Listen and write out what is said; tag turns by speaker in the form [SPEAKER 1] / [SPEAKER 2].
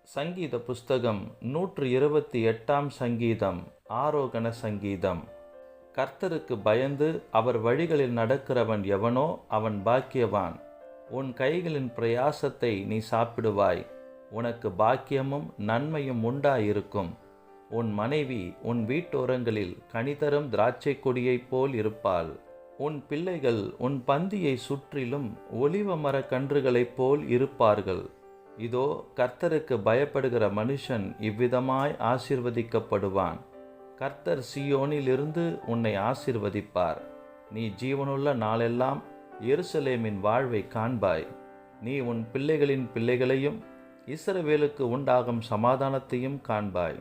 [SPEAKER 1] சங்கீத புஸ்தகம் 128 சங்கீதம். ஆரோகண சங்கீதம். கர்த்தருக்கு பயந்து அவர் வழிகளில் நடக்கிறவன் எவனோ அவன் பாக்கியவான். உன் கைகளின் பிரயாசத்தை நீ சாப்பிடுவாய், உனக்கு பாக்கியமும் நன்மையும் உண்டாயிருக்கும். உன் மனைவி உன் வீட்டோரங்களில் கனிதரும் திராட்சை கொடியைப் போல் இருப்பாள். உன் பிள்ளைகள் உன் பந்தியை சுற்றிலும் ஒலிவ மர கன்றுகளைப் போல் இருப்பார்கள். இதோ, கர்த்தருக்கு பயப்படுகிற மனுஷன் இவ்விதமாய் ஆசீர்வதிக்கப்படுவான். கர்த்தர் சீயோனிலிருந்து உன்னை ஆசீர்வதிப்பார். நீ ஜீவனுள்ள நாளெல்லாம் எருசலேமின் வாழ்வை காண்பாய். நீ உன் பிள்ளைகளின் பிள்ளைகளையும் இஸ்ரவேலுக்கு உண்டாகும் சமாதானத்தையும் காண்பாய்.